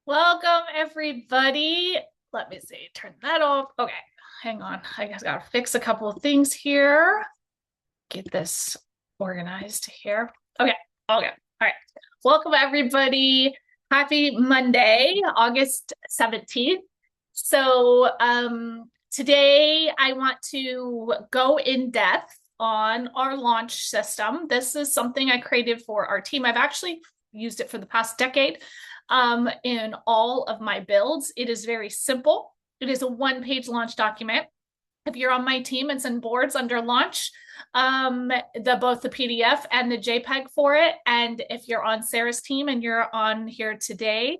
Welcome, everybody. Let me see, turn that off. Okay, hang on. I just gotta fix a couple of things here. Get this organized here. Okay, all good. All right. Welcome, everybody. Happy Monday, August 17th. Today I want to go in depth on our launch system. This is something I created for our team. I've actually used it for the past decade in all of my builds. It is very simple. It is a one-page launch document. If you're on my team, it's in boards under launch, both the PDF and the JPEG for it. And if you're on Sarah's team and you're on here today,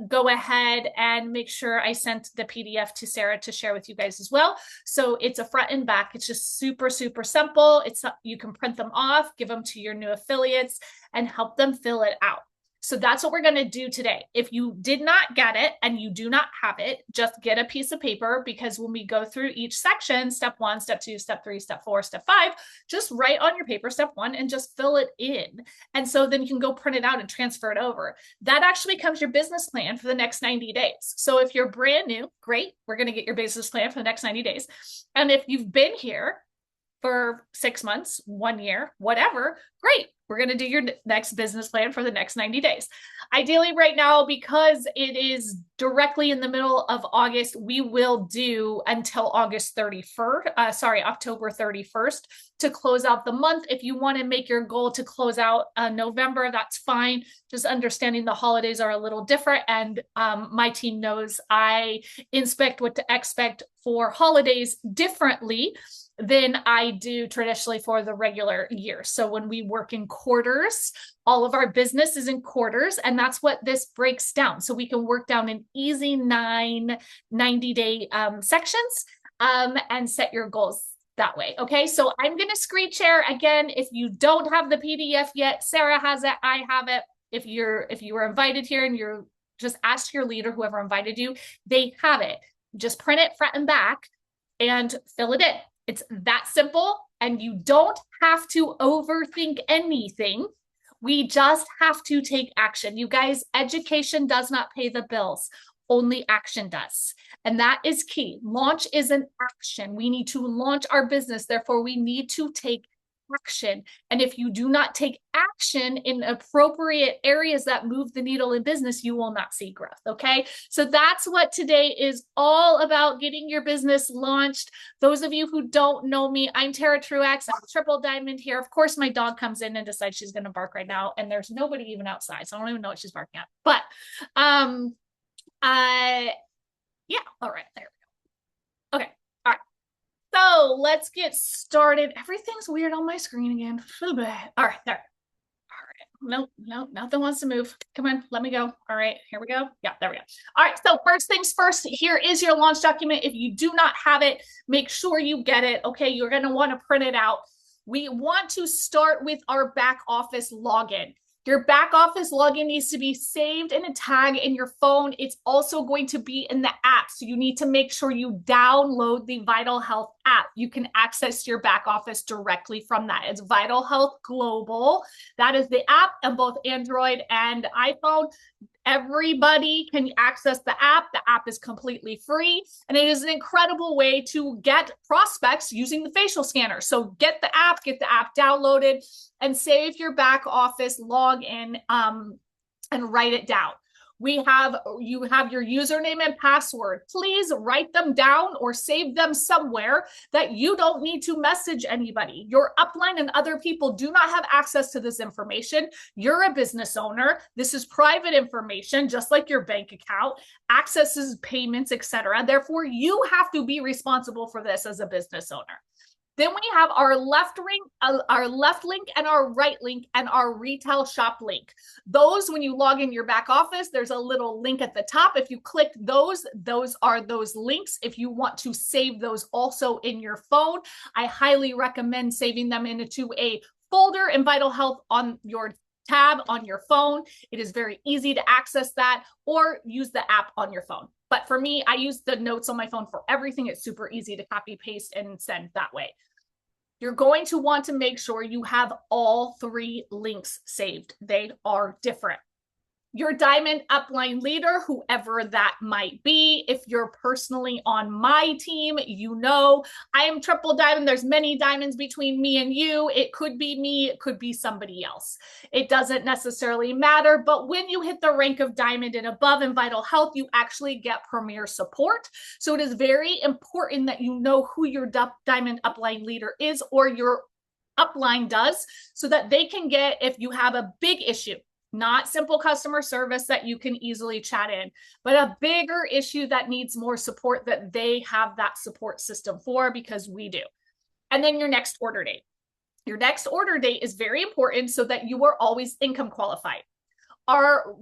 go ahead and make sure I sent the PDF to Sarah to share with you guys as well. So it's a front and back. It's just super, super simple. You can print them off, give them to your new affiliates, and help them fill it out. So that's what we're going to do today. If you did not get it and you do not have it, just get a piece of paper, because when we go through each section, step 1, step 2, step 3, step 4, step 5, just write on your paper step 1 and just fill it in. And so then you can go print it out and transfer it over. That actually becomes your business plan for the next 90 days. So if you're brand new, great, we're going to get your business plan for the next 90 days. And if you've been here for 6 months, 1 year, whatever, great. We're going to do your next business plan for the next 90 days. Ideally right now, because it is directly in the middle of August, we will do until October 31st to close out the month. If you want to make your goal to close out November, that's fine. Just understanding the holidays are a little different. And my team knows I inspect what to expect for holidays differently than I do traditionally for the regular year. So when we work in quarters, all of our business is in quarters, and that's what this breaks down. So we can work down in easy 90-day sections and set your goals that way. Okay, so I'm going to screen share again. If you don't have the PDF yet, Sarah has it, I have it. If you were invited here and you're just ask your leader, whoever invited you, they have it. Just print it front and back and fill it in. It's that simple, and you don't have to overthink anything. We just have to take action. You guys, education does not pay the bills. Only action does. And that is key. Launch is an action. We need to launch our business. Therefore, we need to take action. And if you do not take action in appropriate areas that move the needle in business, you will not see growth. Okay. So that's what today is all about, getting your business launched. Those of you who don't know me, I'm Tara Truax. I'm Triple Diamond here. Of course, my dog comes in and decides she's going to bark right now, and there's nobody even outside. So I don't even know what she's barking at. But, yeah. All right. There we go. Okay. All right. So let's get started. Everything's weird on my screen again. All right, there. All right. No, nothing wants to move. Come on, let me go. All right, here we go. Yeah, there we go. All right, so first things first, here is your launch document. If you do not have it, make sure you get it. Okay, you're going to want to print it out. We want to start with our back office login. Your back office login needs to be saved in a tag in your phone. It's also going to be in the app. So you need to make sure you download the Vital Health app. You can access your back office directly from that. It's Vital Health Global. That is the app on both Android and iPhone. Everybody can access the app. The app is completely free, and it is an incredible way to get prospects using the facial scanner. So get the app downloaded, and save your back office login and write it down. You have your username and password. Please write them down or save them somewhere that you don't need to message anybody. Your upline and other people do not have access to this information. You're a business owner. This is private information, just like your bank account, accesses payments, etc. Therefore, you have to be responsible for this as a business owner. Then we have our left link and our right link and our retail shop link. Those, when you log in your back office, there's a little link at the top. If you click those are those links. If you want to save those also in your phone, I highly recommend saving them into a folder in Vital Health on your tab on your phone. It is very easy to access that, or use the app on your phone. But for me, I use the notes on my phone for everything. It's super easy to copy, paste, and send that way. You're going to want to make sure you have all 3 links saved. They are different. Your diamond upline leader, whoever that might be. If you're personally on my team, you know I am triple diamond. There's many diamonds between me and you. It could be me, it could be somebody else. It doesn't necessarily matter, but when you hit the rank of diamond and above in Vital Health, you actually get premier support. So it is very important that you know who your diamond upline leader is, or your upline does, so that they can get, if you have a big issue, not simple customer service that you can easily chat in, but a bigger issue that needs more support, that they have that support system for, because we do. And then your next order date. Your next order date is very important so that you are always income qualified. Our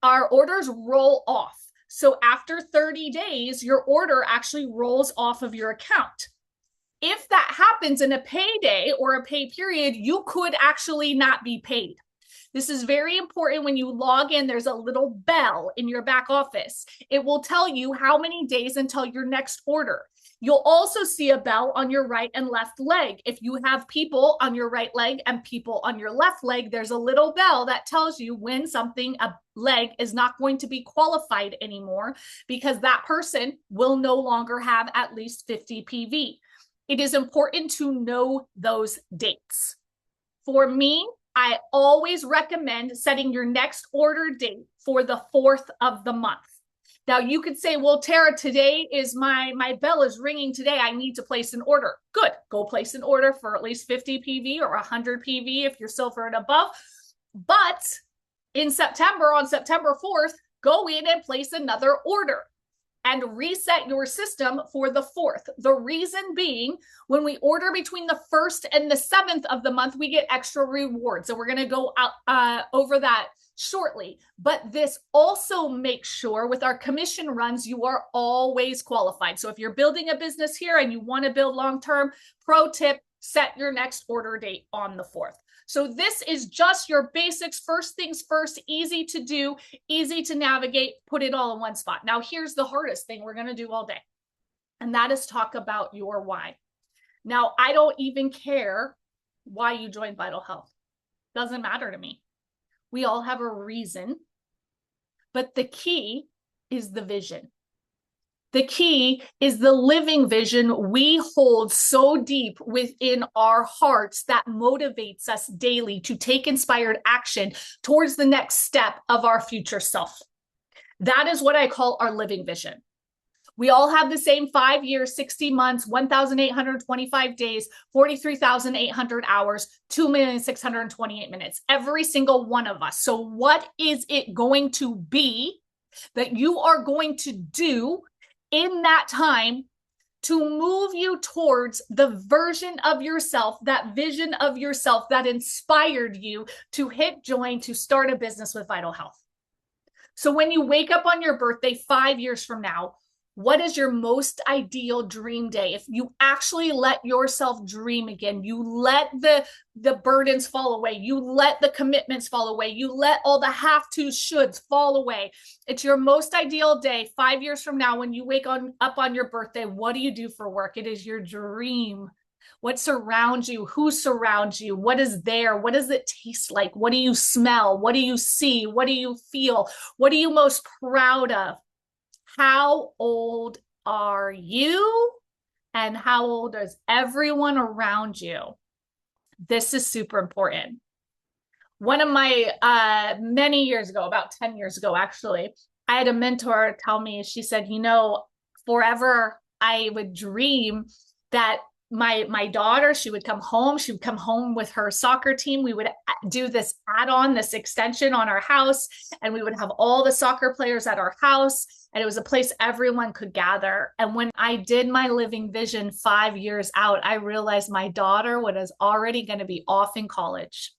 orders roll off. So after 30 days, your order actually rolls off of your account. If that happens in a payday or a pay period, you could actually not be paid. This is very important. When you log in, there's a little bell in your back office. It will tell you how many days until your next order. You'll also see a bell on your right and left leg. If you have people on your right leg and people on your left leg, there's a little bell that tells you when something, a leg, is not going to be qualified anymore, because that person will no longer have at least 50 PV. It is important to know those dates. For me, I always recommend setting your next order date for the 4th of the month. Now you could say, well, Tara, today is my bell is ringing today. I need to place an order. Good. Go place an order for at least 50 PV or 100 PV if you're silver and above. But in September, on September 4th, go in and place another order and reset your system for the 4th. The reason being, when we order between the 1st and the 7th of the month, we get extra rewards. So we're going to go over that shortly. But this also makes sure with our commission runs, you are always qualified. So if you're building a business here and you want to build long-term, pro tip, set your next order date on the 4th. So this is just your basics. First things first, easy to do, easy to navigate, put it all in one spot. Now, here's the hardest thing we're going to do all day, and that is talk about your why. Now, I don't even care why you joined Vital Health. Doesn't matter to me. We all have a reason, but the key is the vision. The key is the living vision we hold so deep within our hearts that motivates us daily to take inspired action towards the next step of our future self. That is what I call our living vision. We all have the same 5 years, 60 months, 1,825 days, 43,800 hours, 2,628 minutes, every single one of us. So what is it going to be that you are going to do in that time to move you towards the version of yourself, that vision of yourself that inspired you to hit join, to start a business with Vital Health? So when you wake up on your birthday 5 years from now, what is your most ideal dream day? If you actually let yourself dream again, you let the burdens fall away, you let the commitments fall away, you let all the have-tos, shoulds fall away. It's your most ideal day 5 years from now when you wake up on your birthday. What do you do for work? It is your dream. What surrounds you? Who surrounds you? What is there? What does it taste like? What do you smell? What do you see? What do you feel? What are you most proud of? How old are you? And how old is everyone around you? This is super important. One of my, many years ago, about 10 years ago, actually, I had a mentor tell me, she said, forever I would dream that my daughter, she would come home with her soccer team. We would do this add-on, this extension on our house, and we would have all the soccer players at our house, and it was a place everyone could gather. And when I did my living vision 5 years out, I realized my daughter was already going to be off in college.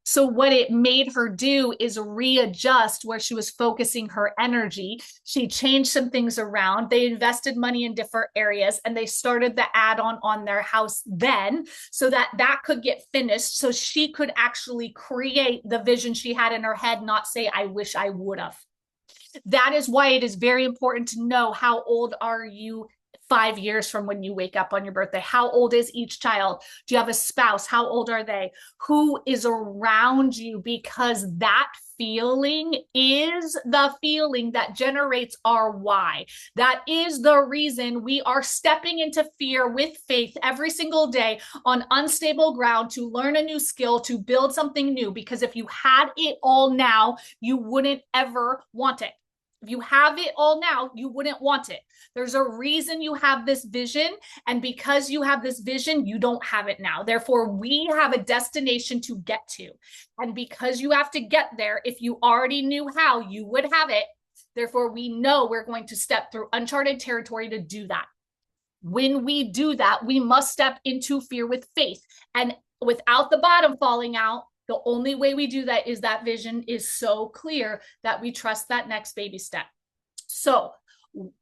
So what it made her do is readjust where she was focusing her energy. She changed some things around. They invested money in different areas, and they started the add-on on their house then so that could get finished, so she could actually create the vision she had in her head, not say, I wish I would have. That is why it is very important to know how old are you 5 years from when you wake up on your birthday? How old is each child? Do you have a spouse? How old are they? Who is around you? Because that feeling is the feeling that generates our why. That is the reason we are stepping into fear with faith every single day on unstable ground to learn a new skill, to build something new. Because if you had it all now, you wouldn't ever want it. If you have it all now, you wouldn't want it. There's a reason you have this vision. And because you have this vision, you don't have it now. Therefore, we have a destination to get to. And because you have to get there, if you already knew how, you would have it. Therefore, we know we're going to step through uncharted territory to do that. When we do that, we must step into fear with faith. And without the bottom falling out, the only way we do that is that vision is so clear that we trust that next baby step. So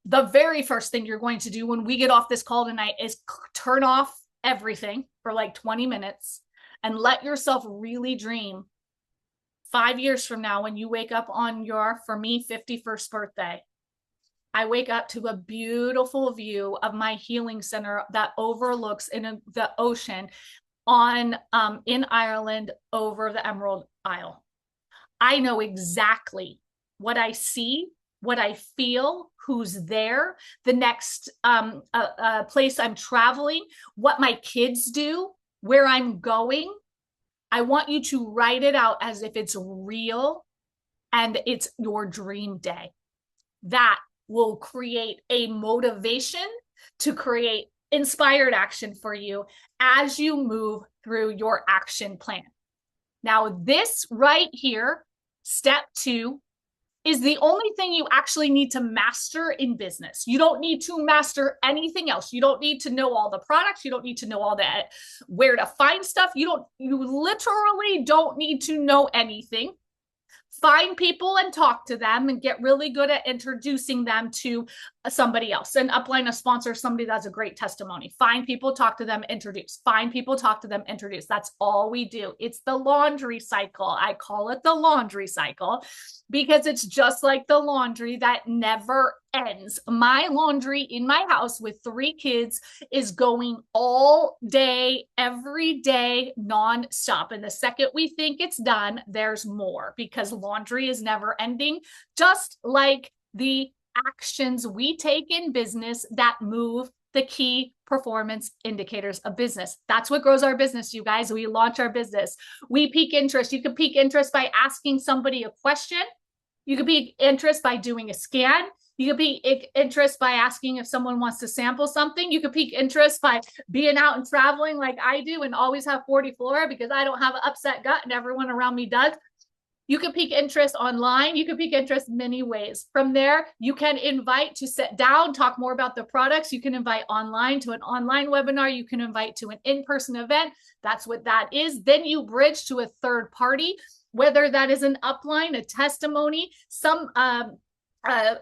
the very first thing you're going to do when we get off this call tonight is turn off everything for like 20 minutes and let yourself really dream 5 years from now when you wake up on your, for me, 51st birthday. I wake up to a beautiful view of my healing center that overlooks in the ocean on in Ireland over the Emerald Isle. I know exactly what I see, what I feel, who's there, the next place I'm traveling, what my kids do, where I'm going. I want you to write it out as if it's real and it's your dream day. That will create a motivation to create inspired action for you as you move through your action plan. Now, this right here, step 2, is the only thing you actually need to master in business. You don't need to master anything else. You don't need to know all the products. You don't need to know all that, where to find stuff. You literally don't need to know anything. Find people and talk to them and get really good at introducing them to somebody else. And upline a sponsor, somebody that's a great testimony. Find people, talk to them, introduce. Find people, talk to them, introduce. That's all we do. It's the laundry cycle. I call it the laundry cycle because it's just like the laundry that never ends. My laundry in my house with 3 kids is going all day, every day, nonstop. And the second we think it's done, there's more because laundry is never ending, just like the actions we take in business that move the key performance indicators of business. That's what grows our business, you guys. We launch our business. We pique interest. You can pique interest by asking somebody a question. You can pique interest by doing a scan. You can pique interest by asking if someone wants to sample something. You can pique interest by being out and traveling like I do and always have 40 flora because I don't have an upset gut and everyone around me does. You can pique interest online. You can pique interest many ways. From there, you can invite to sit down, talk more about the products. You can invite online to an online webinar. You can invite to an in-person event. That's what that is. Then you bridge to a third party, whether that is an upline, a testimony,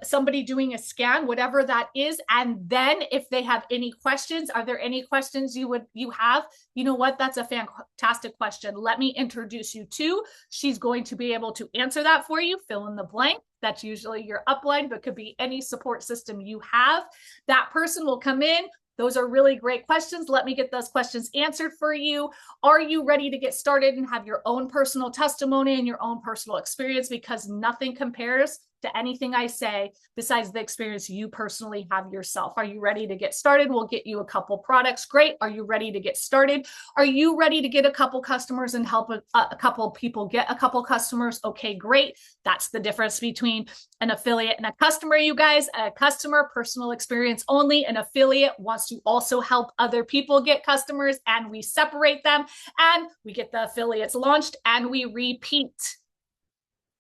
somebody doing a scan, whatever that is. And then if they have any questions, are there any questions you have? You know what? That's a fantastic question. Let me introduce you to. She's going to be able to answer that for you. Fill in the blank. That's usually your upline, but could be any support system you have. That person will come in. Those are really great questions. Let me get those questions answered for you. Are you ready to get started and have your own personal testimony and your own personal experience? Because nothing compares to anything I say besides the experience you personally have yourself. Are you ready to get started? We'll get you a couple products. Great. Are you ready to get started? Are you ready to get a couple customers and help a couple people get a couple customers? Okay, great. That's the difference between an affiliate and a customer, you guys. A customer, personal experience only. An affiliate wants to also help other people get customers, and we separate them and we get the affiliates launched and we repeat.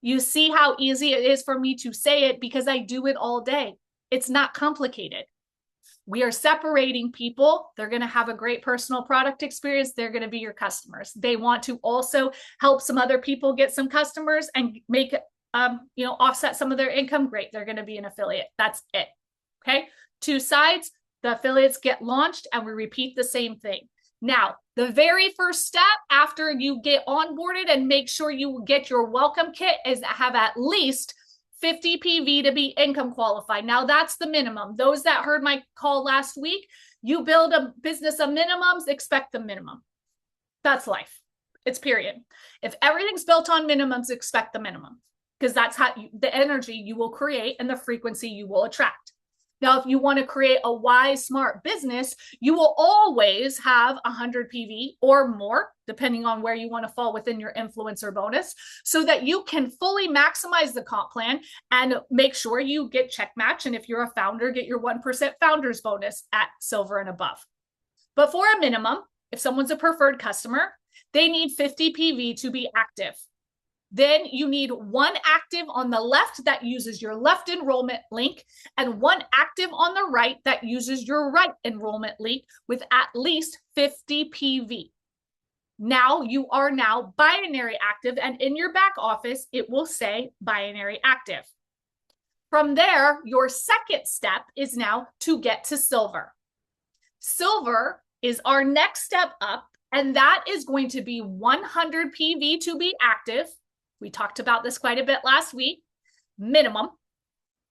You see how easy it is for me to say it because I do it all day. It's not complicated. We are separating people. They're going to have a great personal product experience. They're going to be your customers. They want to also help some other people get some customers and make, offset some of their income. Great. They're going to be an affiliate. That's it. Okay. 2 sides. The affiliates get launched and we repeat the same thing. Now, the very first step after you get onboarded and make sure you get your welcome kit is have at least 50 PV to be income qualified. Now that's the minimum. Those that heard my call last week, you build a business of minimums, expect the minimum. That's life. It's period. If everything's built on minimums, expect the minimum, because that's how the energy you will create and the frequency you will attract. Now, if you want to create a wise, smart business, you will always have 100 PV or more, depending on where you want to fall within your influencer bonus, so that you can fully maximize the comp plan and make sure you get check match. And if you're a founder, get your 1% founders bonus at silver and above. But for a minimum, if someone's a preferred customer, they need 50 PV to be active. Then you need one active on the left that uses your left enrollment link and one active on the right that uses your right enrollment link with at least 50 PV. Now you are now binary active, and in your back office, it will say binary active. From there, your second step is now to get to silver. Silver is our next step up, and that is going to be 100 PV to be active. We talked about this quite a bit last week. Minimum.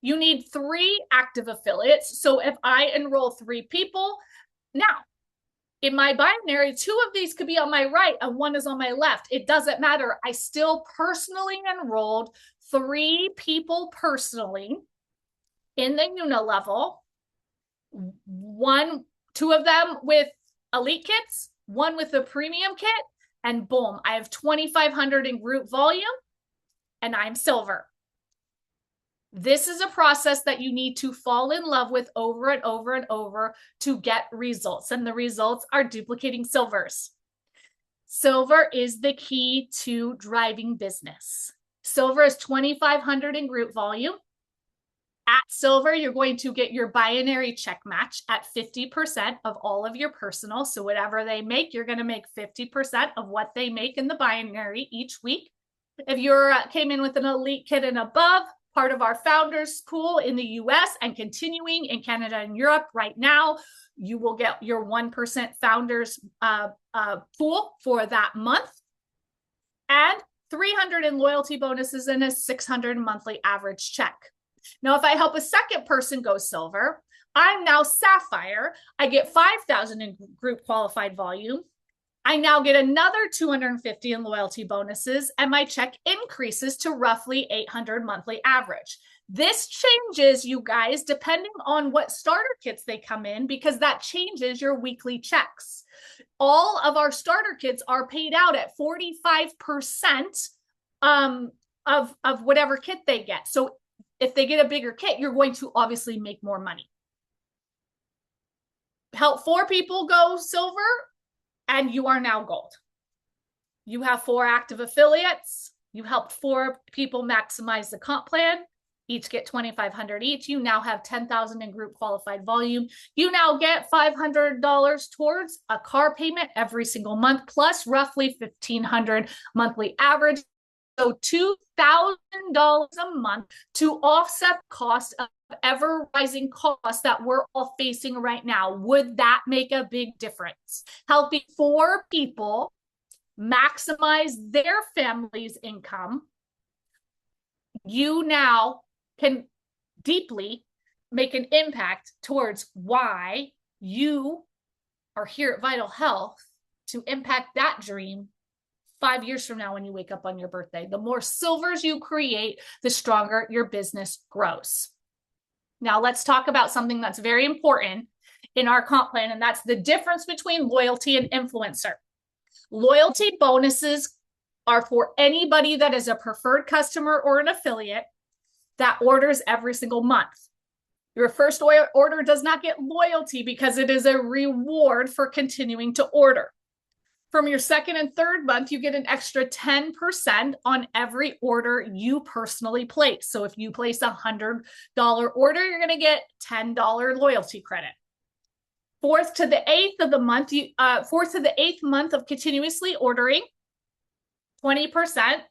You need 3 active affiliates. So if I enroll 3 people, now in my binary, 2 of these could be on my right and 1 is on my left. It doesn't matter. I still personally enrolled 3 people personally in the Una level. 2 of them with elite kits, 1 with a premium kit, and boom, I have 2,500 in group volume, and I'm silver. This is a process that you need to fall in love with over and over and over to get results, and the results are duplicating silvers. Silver is the key to driving business. Silver is 2,500 in group volume. At silver, you're going to get your binary check match at 50% of all of your personal. So whatever they make, you're going to make 50% of what they make in the binary each week. If you came in with an elite kit and above, part of our founders pool in the US and continuing in Canada and Europe right now, you will get your 1% founders pool for that month, and 300 in loyalty bonuses and a 600 monthly average check. Now, if I help a second person go silver, I'm now sapphire. I get 5,000 in group qualified volume. I now get another 250 in loyalty bonuses, and my check increases to roughly 800 monthly average. This changes, you guys, depending on what starter kits they come in, because that changes your weekly checks. All of our starter kits are paid out at 45% of whatever kit they get. So if they get a bigger kit, you're going to obviously make more money. Help 4 people go silver, and you are now gold. You have 4 active affiliates. You helped 4 people maximize the comp plan. Each get 2,500 each. You now have 10,000 in group qualified volume. You now get $500 towards a car payment every single month, plus roughly 1,500 monthly average. So $2,000 a month to offset the cost of ever rising costs that we're all facing right now. Would that make a big difference? Helping 4 people maximize their family's income, you now can deeply make an impact towards why you are here at Vital Health to impact that dream 5 years from now when you wake up on your birthday. The more silvers you create, the stronger your business grows. Now let's talk about something that's very important in our comp plan, and that's the difference between loyalty and influencer. Loyalty bonuses are for anybody that is a preferred customer or an affiliate that orders every single month. Your first order does not get loyalty because it is a reward for continuing to order. From your second and third month, you get an extra 10% on every order you personally place. So if you place a $100 order, you're going to get $10 loyalty credit. Fourth to the eighth month of continuously ordering, 20%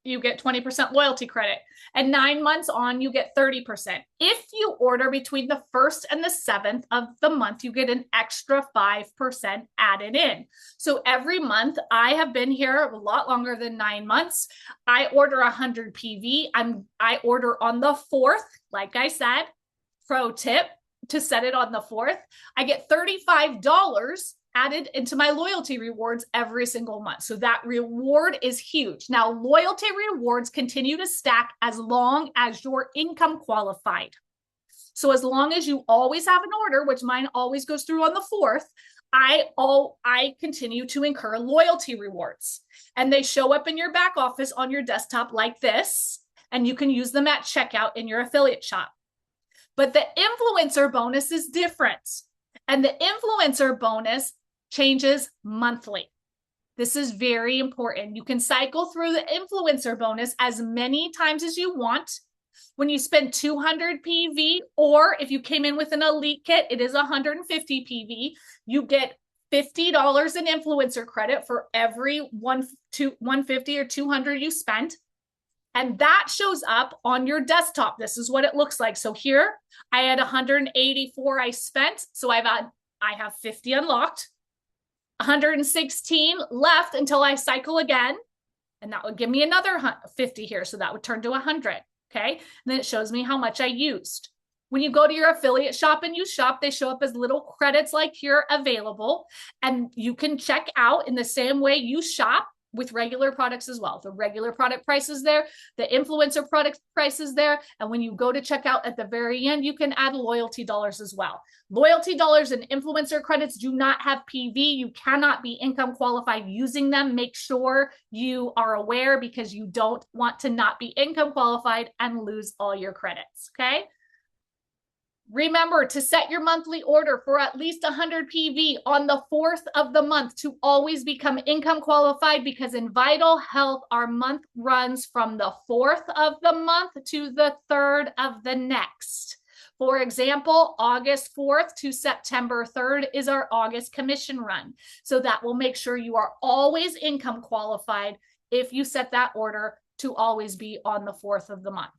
you get 20% loyalty credit. And 9 months on, you get 30%. If you order between the 1st and the 7th of the month, you get an extra 5% added in. So every month, I have been here a lot longer than 9 months. I order 100 PV. I order on the 4th, like I said. Pro tip, to set it on the 4th, I get $35 added into my loyalty rewards every single month. So that reward is huge. Now, loyalty rewards continue to stack as long as you're income qualified. So as long as you always have an order, which mine always goes through on the 4th, I continue to incur loyalty rewards. And they show up in your back office on your desktop like this, and you can use them at checkout in your affiliate shop. But the influencer bonus is different. And the influencer bonus changes monthly. This is very important. You can cycle through the influencer bonus as many times as you want. When you spend 200 PV, or if you came in with an elite kit, it is 150 PV. You get $50 in influencer credit for every 150 or 200 you spent. And that shows up on your desktop. This is what it looks like. So here I had 184 I spent. So I have 50 unlocked, 116 left until I cycle again. And that would give me another 50 here. So that would turn to 100. Okay. And then it shows me how much I used. When you go to your affiliate shop and you shop, they show up as little credits like here available. And you can check out in the same way you shop with regular products as well. The regular product price is there, the influencer product price is there, and when you go to checkout at the very end, you can add loyalty dollars as well. Loyalty dollars and influencer credits do not have PV. You cannot be income qualified using them. Make sure you are aware, because you don't want to not be income qualified and lose all your credits, okay? Remember to set your monthly order for at least 100 PV on the 4th of the month to always become income qualified, because in Vital Health, our month runs from the 4th of the month to the 3rd of the next. For example, August 4th to September 3rd is our August commission run. So that will make sure you are always income qualified if you set that order to always be on the 4th of the month.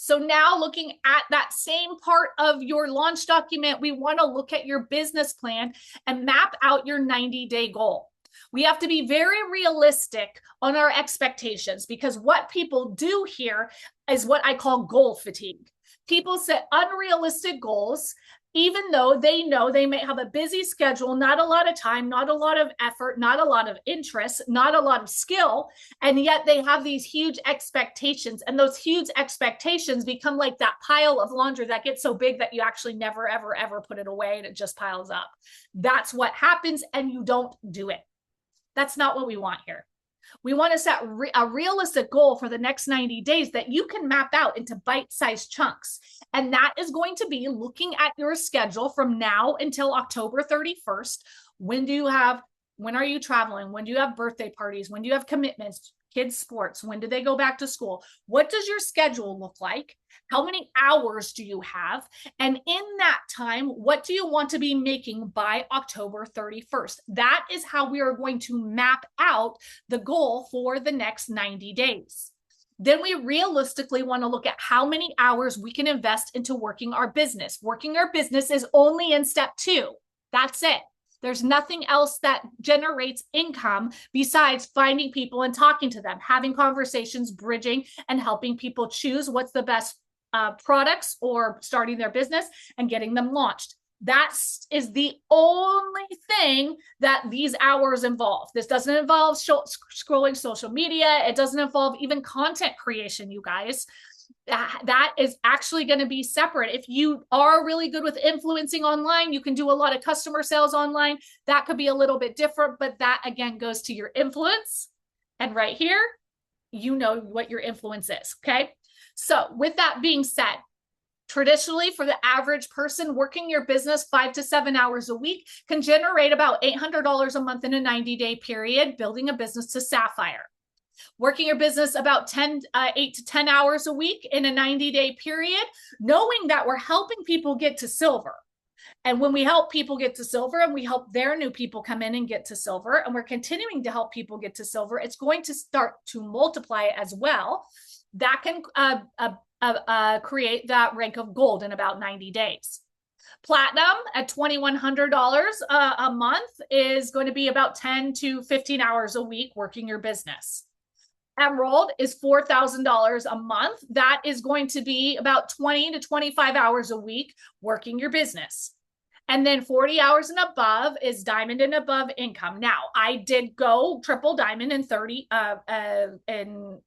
So now, looking at that same part of your launch document, we want to look at your business plan and map out your 90-day goal. We have to be very realistic on our expectations, because what people do here is what I call goal fatigue. People set unrealistic goals, even though they know they may have a busy schedule, not a lot of time, not a lot of effort, not a lot of interest, not a lot of skill, and yet they have these huge expectations. And those huge expectations become like that pile of laundry that gets so big that you actually never, ever, ever put it away, and it just piles up. That's what happens, and you don't do it. That's not what we want here. We want to set a realistic goal for the next 90 days that you can map out into bite-sized chunks. And that is going to be looking at your schedule from now until October 31st. When are you traveling? When do you have birthday parties? When do you have commitments? Kids' sports? When do they go back to school? What does your schedule look like? How many hours do you have? And in that time, what do you want to be making by October 31st? That is how we are going to map out the goal for the next 90 days. Then we realistically want to look at how many hours we can invest into working our business. Working our business is only in step 2. That's it. There's nothing else that generates income besides finding people and talking to them, having conversations, bridging, and helping people choose what's the best products or starting their business and getting them launched. That is the only thing that these hours involve. This doesn't involve scrolling social media. It doesn't involve even content creation, you guys. That is actually going to be separate. If you are really good with influencing online, you can do a lot of customer sales online. That could be a little bit different, but that again goes to your influence. And right here, you know what your influence is, okay? So with that being said, traditionally for the average person, working your business 5 to 7 hours a week can generate about $800 a month in a 90-day period, building a business to Sapphire. Working your business about 8 to 10 hours a week in a 90-day period, knowing that we're helping people get to silver. And when we help people get to silver and we help their new people come in and get to silver, and we're continuing to help people get to silver, it's going to start to multiply as well. That can create that rank of gold in about 90 days. Platinum at $2,100 a month is going to be about 10 to 15 hours a week working your business. Emerald is $4,000 a month. That is going to be about 20 to 25 hours a week working your business. And then 40 hours and above is diamond and above income. Now, I did go triple diamond in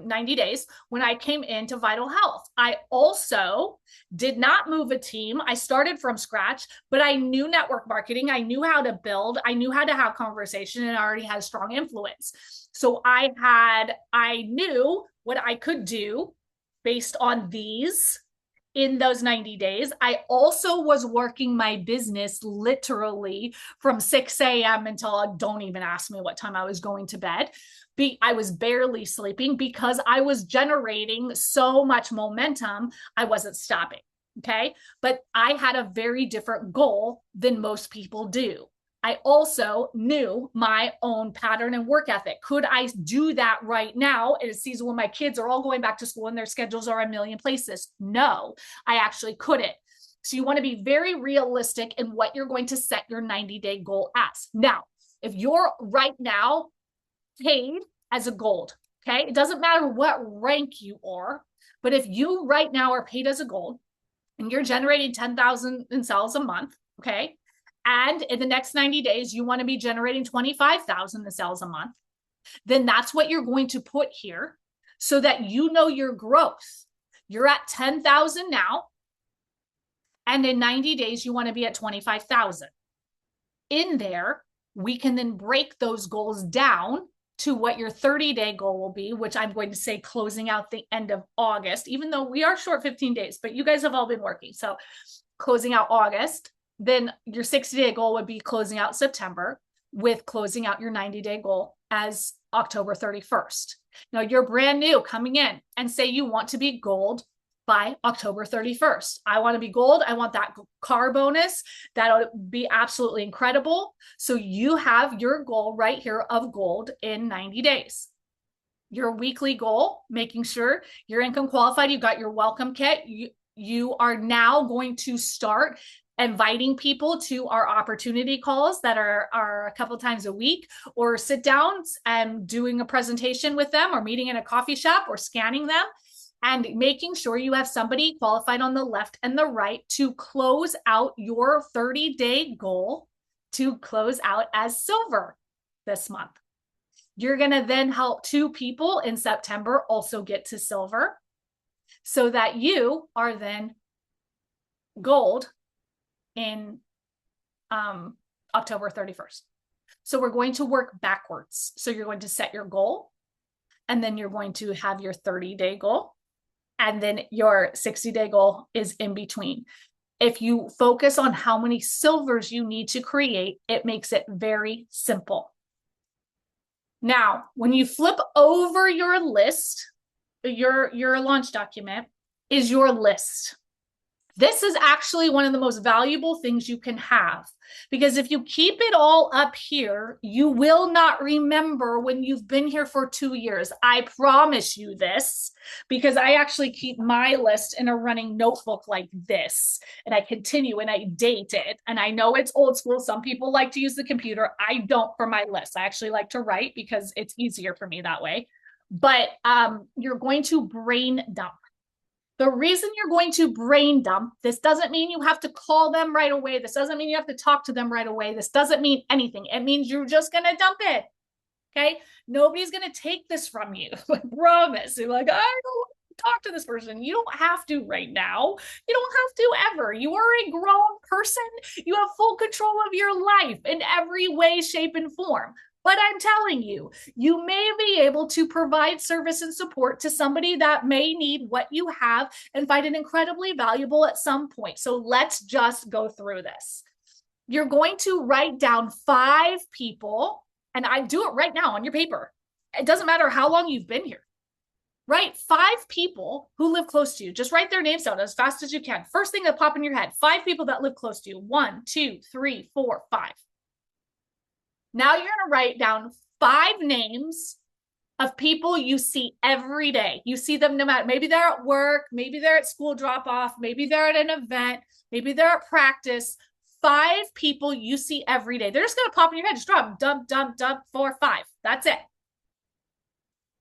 90 days when I came into Vital Health. I also did not move a team. I started from scratch, but I knew network marketing. I knew how to build. I knew how to have conversation, and I already had a strong influence. So I knew what I could do based on these in those 90 days. I also was working my business literally from 6 a.m. until, don't even ask me what time I was going to bed. I was barely sleeping because I was generating so much momentum. I wasn't stopping. Okay. But I had a very different goal than most people do. I also knew my own pattern and work ethic. Could I do that right now in a season when my kids are all going back to school and their schedules are a million places? No, I actually couldn't. So you want to be very realistic in what you're going to set your 90-day goal as. Now, if you're right now paid as a gold, okay, it doesn't matter what rank you are, but if you right now are paid as a gold and you're generating 10,000 in sales a month, okay, and in the next 90 days, you want to be generating 25,000 in sales a month, then that's what you're going to put here so that you know your growth. You're at 10,000 now, and in 90 days, you want to be at 25,000. In there, we can then break those goals down to what your 30-day goal will be, which I'm going to say closing out the end of August, even though we are short 15 days, but you guys have all been working. So closing out August. Then your 60-day goal would be closing out September, with closing out your 90-day goal as October 31st. Now you're brand new coming in, and say you want to be gold by October 31st. I want to be gold. I want that car bonus. That'll be absolutely incredible. So you have your goal right here of gold in 90 days. Your weekly goal, making sure you're income qualified, you've got your welcome kit. You are now going to start inviting people to our opportunity calls that are a couple times a week, or sit downs and doing a presentation with them, or meeting in a coffee shop, or scanning them, and making sure you have somebody qualified on the left and the right to close out your 30-day goal to close out as silver this month. You're going to then help 2 people in September also get to silver, so that you are then gold in October 31st. So we're going to work backwards. So you're going to set your goal, and then you're going to have your 30-day goal, and then your 60-day goal is in between. If you focus on how many silvers you need to create, it makes it very simple. Now, when you flip over your list, your launch document is your list. This is actually one of the most valuable things you can have, because if you keep it all up here, you will not remember when you've been here for 2 years. I promise you this, because I actually keep my list in a running notebook like this, and I continue and I date it. And I know it's old school. Some people like to use the computer. I don't for my list. I actually like to write because it's easier for me that way. But you're going to brain dump. The reason you're going to brain dump, this doesn't mean you have to call them right away. This doesn't mean you have to talk to them right away. This doesn't mean anything. It means you're just going to dump it. Okay. Nobody's going to take this from you. I promise. You're like, I don't want to talk to this person. You don't have to right now. You don't have to ever. You are a grown person. You have full control of your life in every way, shape, and form. But I'm telling you, you may be able to provide service and support to somebody that may need what you have and find it incredibly valuable at some point. So let's just go through this. You're going to write down 5 people, and I do it right now on your paper. It doesn't matter how long you've been here. Write 5 people who live close to you. Just write their names down as fast as you can. First thing that pop in your head, 5 people that live close to you. 1, 2, 3, 4, 5. Now you're going to write down 5 names of people you see every day. You see them no matter, maybe they're at work, maybe they're at school drop off, maybe they're at an event, maybe they're at practice. 5 people you see every day. They're just going to pop in your head. Just drop dump, dump, dump, 4, 5. That's it.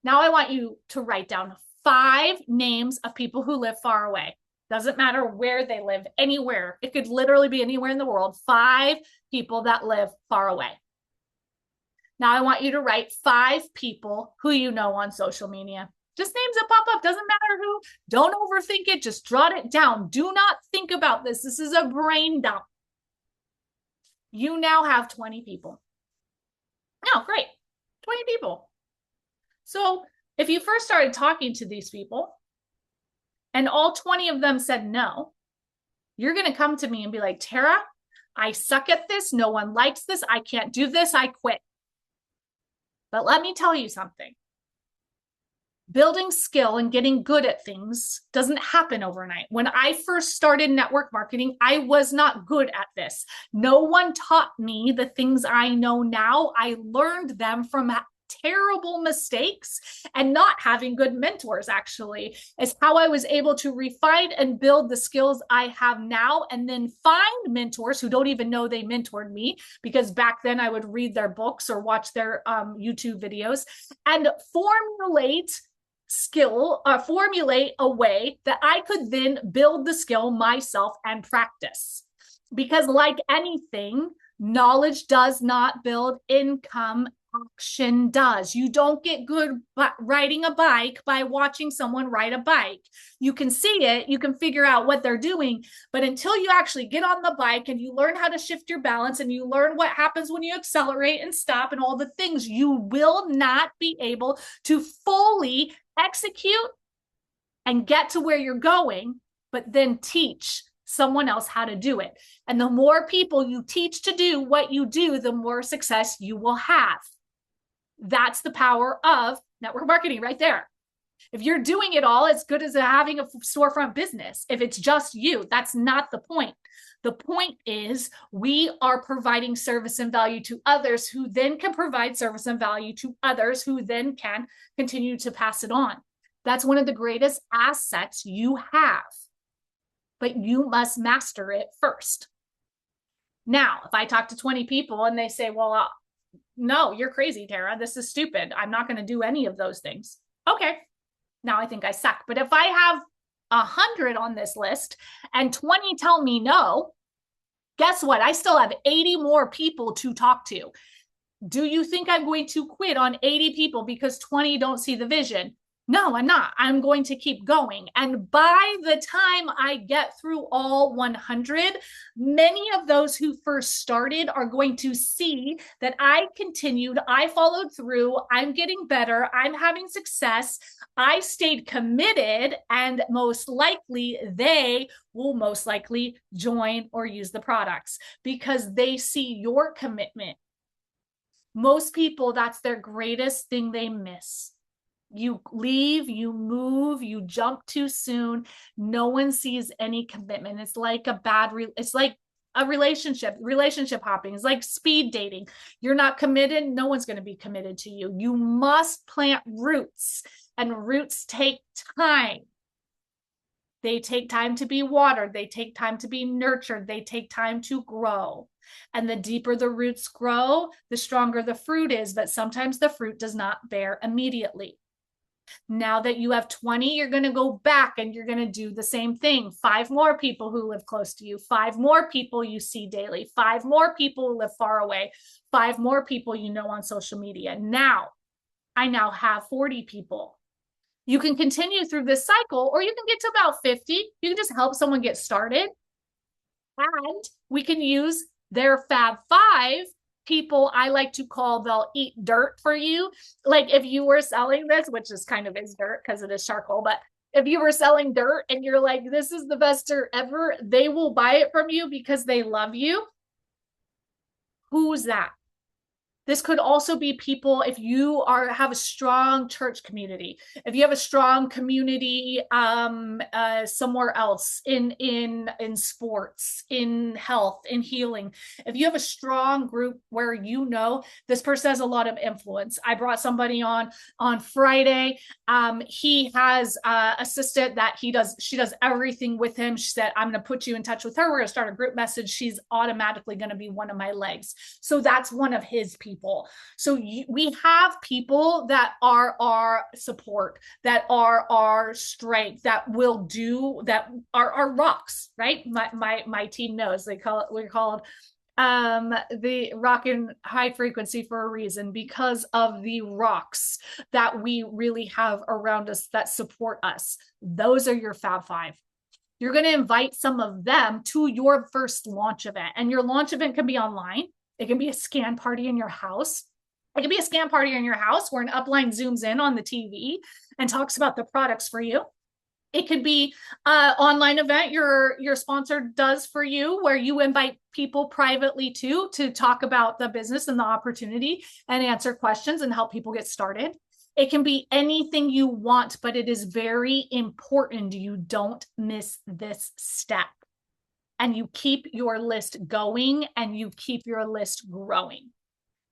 Now I want you to write down 5 names of people who live far away. Doesn't matter where they live, anywhere. It could literally be anywhere in the world. 5 people that live far away. Now I want you to write 5 people who you know on social media. Just names that pop up. Doesn't matter who. Don't overthink it. Just jot it down. Do not think about this. This is a brain dump. You now have 20 people. Oh, great. 20 people. So if you first started talking to these people and all 20 of them said no, you're going to come to me and be like, Tara, I suck at this. No one likes this. I can't do this. I quit. But let me tell you something. Building skill and getting good at things doesn't happen overnight. When I first started network marketing, I was not good at this. No one taught me the things I know now. I learned them from terrible mistakes and not having good mentors, actually, is how I was able to refine and build the skills I have now, and then find mentors who don't even know they mentored me, because back then I would read their books or watch their YouTube videos, and formulate a way that I could then build the skill myself and practice. Because like anything, knowledge does not build income, action does. You don't get good riding a bike by watching someone ride a bike. You can see it, you can figure out what they're doing, but until you actually get on the bike and you learn how to shift your balance and you learn what happens when you accelerate and stop and all the things, you will not be able to fully execute and get to where you're going, but then teach someone else how to do it. And the more people you teach to do what you do, the more success you will have. That's the power of network marketing right there. If you're doing it all, it's good as having a storefront business. If it's just you, that's not the point. The point is we are providing service and value to others who then can provide service and value to others who then can continue to pass it on. That's one of the greatest assets you have, but you must master it first. Now, if I talk to 20 people and they say, well, no, you're crazy, Tara. This is stupid. I'm not going to do any of those things. Okay. Now I think I suck. But if I have 100 on this list and 20 tell me no, guess what? I still have 80 more people to talk to. Do you think I'm going to quit on 80 people because 20 don't see the vision? No, I'm not. I'm going to keep going. And by the time I get through all 100, many of those who first started are going to see that I continued, I followed through, I'm getting better, I'm having success, I stayed committed, and most likely they will most likely join or use the products because they see your commitment. Most people, that's their greatest thing they miss. You leave, you move, you jump too soon. No one sees any commitment. It's like it's like a relationship hopping. It's like speed dating. You're not committed. No one's going to be committed to you. You must plant roots, and roots take time. They take time to be watered. They take time to be nurtured. They take time to grow. And the deeper the roots grow, the stronger the fruit is. But sometimes the fruit does not bear immediately. Now that you have 20, you're going to go back and you're going to do the same thing. 5 more people who live close to you, 5 more people you see daily, 5 more people who live far away, 5 more people you know on social media. Now, I now have 40 people. You can continue through this cycle, or you can get to about 50. You can just help someone get started. And we can use their Fab 5 people. I like to call, they'll eat dirt for you. Like if you were selling this, which is kind of is dirt because it is charcoal, but if you were selling dirt and you're like, this is the best dirt ever, they will buy it from you because they love you. Who's that? This could also be people, if you have a strong church community, if you have a strong community somewhere else in sports, in health, in healing, if you have a strong group where you know this person has a lot of influence. I brought somebody on Friday. He has assistant that she does everything with him. She said, I'm going to put you in touch with her. We're going to start a group message. She's automatically going to be one of my legs. So that's one of his people. So we have people that are our support, that are our strength, that will do, that are our rocks, right? My team knows we're called the rock and high frequency for a reason, because of the rocks that we really have around us that support us. Those are your Fab Five. You're going to invite some of them to your first launch event, and your launch event can be online. It can be a scan party in your house. It can be a scan party in your house where an upline zooms in on the TV and talks about the products for you. It could be an online event your sponsor does for you, where you invite people privately to talk about the business and the opportunity and answer questions and help people get started. It can be anything you want, but it is very important you don't miss this step. And you keep your list going and you keep your list growing.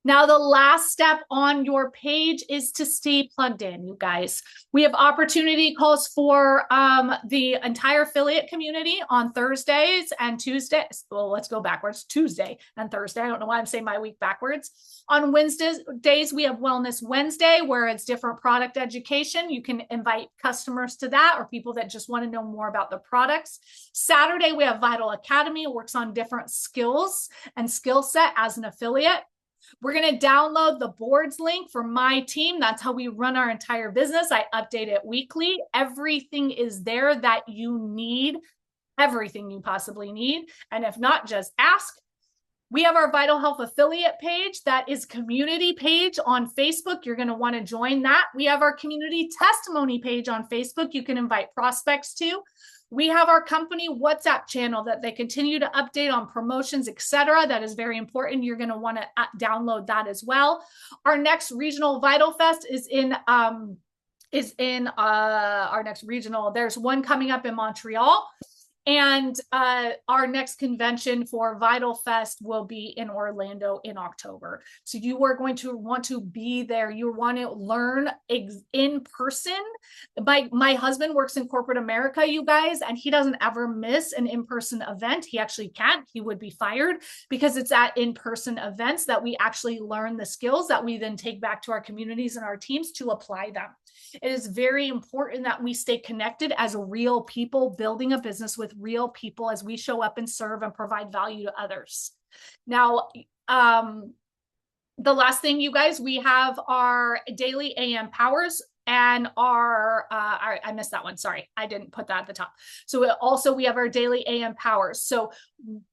Now, the last step on your page is to stay plugged in, you guys. We have opportunity calls for the entire affiliate community on Thursdays and Tuesdays. Well, let's go backwards. Tuesday and Thursday. I don't know why I'm saying my week backwards. On Wednesdays, we have Wellness Wednesday, where it's different product education. You can invite customers to that, or people that just want to know more about the products. Saturday, we have Vital Academy. It works on different skills and skill set as an affiliate. We're going to download the boards link for my team. That's how we run our entire business. I update it weekly. Everything is there that you need, everything you possibly need. And if not, just ask. We have our Vital Health affiliate page. That is community page on Facebook. You're going to want to join that. We have our community testimony page on Facebook. You can invite prospects to. We have our company WhatsApp channel that they continue to update on promotions, etc. That is very important. You're going to want to download that as well. Our next regional Vital Fest is in our next regional. There's one coming up in Montreal. And our next convention for Vital Fest will be in Orlando in October. So you are going to want to be there. You want to learn in person. My husband works in corporate America, you guys, and he doesn't ever miss an in-person event. He actually can't. He would be fired, because it's at in-person events that we actually learn the skills that we then take back to our communities and our teams to apply them. It is very important that we stay connected as real people, building a business with real people as we show up and serve and provide value to others. Now, the last thing, you guys, we have our daily AM powers and I missed that one. Sorry, I didn't put that at the top. So also we have our daily AM powers. So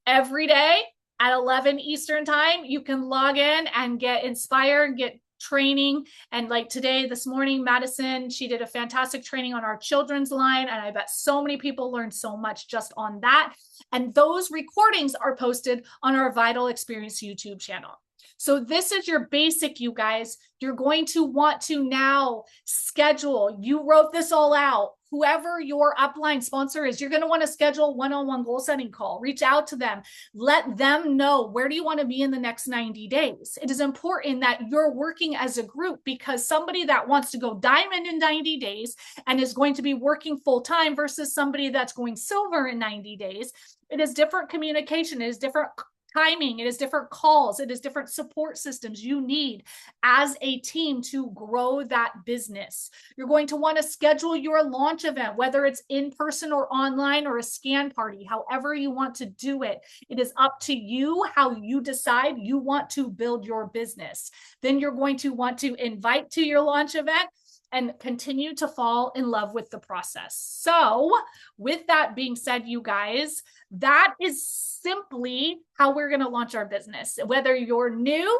every day at 11 Eastern time, you can log in and get inspired, get training. And like today, this morning, Madison, she did a fantastic training on our children's line. And I bet so many people learned so much just on that. And those recordings are posted on our Vital Experience YouTube channel. So this is your basic, you guys. You're going to want to now schedule. You wrote this all out. Whoever your upline sponsor is, you're going to want to schedule a one-on-one goal setting call. Reach out to them. Let them know, where do you want to be in the next 90 days? It is important that you're working as a group, because somebody that wants to go diamond in 90 days and is going to be working full time versus somebody that's going silver in 90 days, it is different communication. It is different timing. It is different calls. It is different support systems you need as a team to grow that business. You're going to want to schedule your launch event, whether it's in person or online or a scan party, however you want to do it. It is up to you how you decide you want to build your business. Then you're going to want to invite to your launch event and continue to fall in love with the process. So with that being said, you guys, that is simply how we're going to launch our business. Whether you're new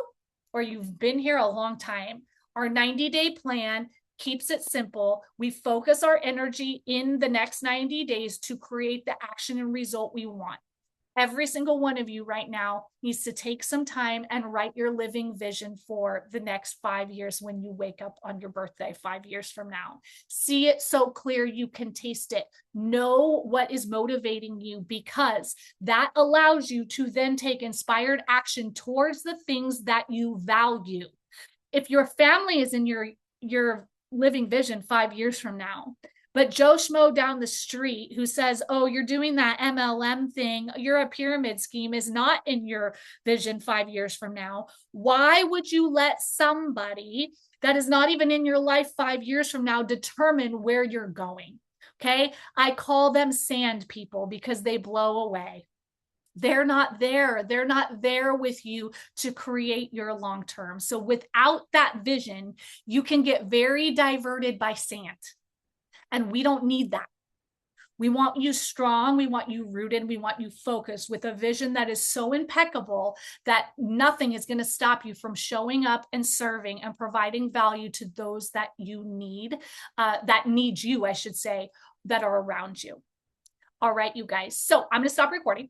or you've been here a long time, our 90-day plan keeps it simple. We focus our energy in the next 90 days to create the action and result we want. Every single one of you right now needs to take some time and write your living vision for the next 5 years when you wake up on your birthday 5 years from now. See it so clear you can taste it. Know what is motivating you, because that allows you to then take inspired action towards the things that you value. If your family is in your living vision 5 years from now, but Joe Schmo down the street who says, oh, you're doing that MLM thing, you're a pyramid scheme, is not in your vision 5 years from now, why would you let somebody that is not even in your life 5 years from now determine where you're going? Okay. I call them sand people because they blow away. They're not there. They're not there with you to create your long term. So without that vision, you can get very diverted by sand. And we don't need that. We want you strong. We want you rooted. We want you focused with a vision that is so impeccable that nothing is going to stop you from showing up and serving and providing value to those that you need, that need you, I should say, that are around you. All right, you guys. So I'm going to stop recording.